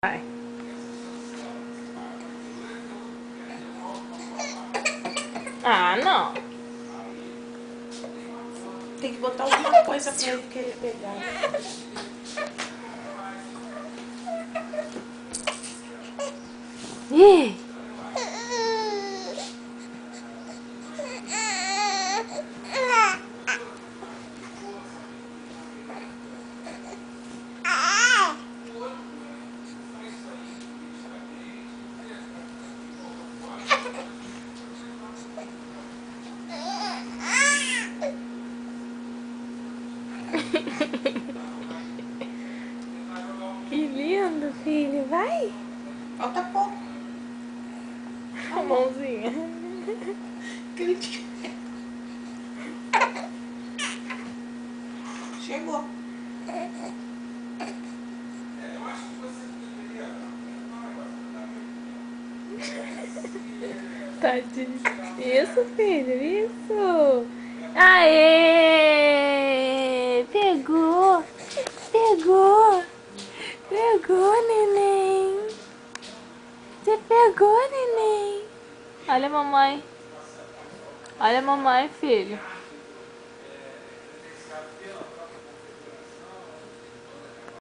Vai. Ah, não. Tem que botar alguma coisa pra ele querer pegar. Ih! Que lindo, filho. Vai. Falta pouco. A mãozinha. Chegou. Tadinho. Isso, filho. Isso. Aê! Pegou. Pegou. Pegou, neném. Você pegou, neném. Olha a mamãe. Olha a mamãe, filho.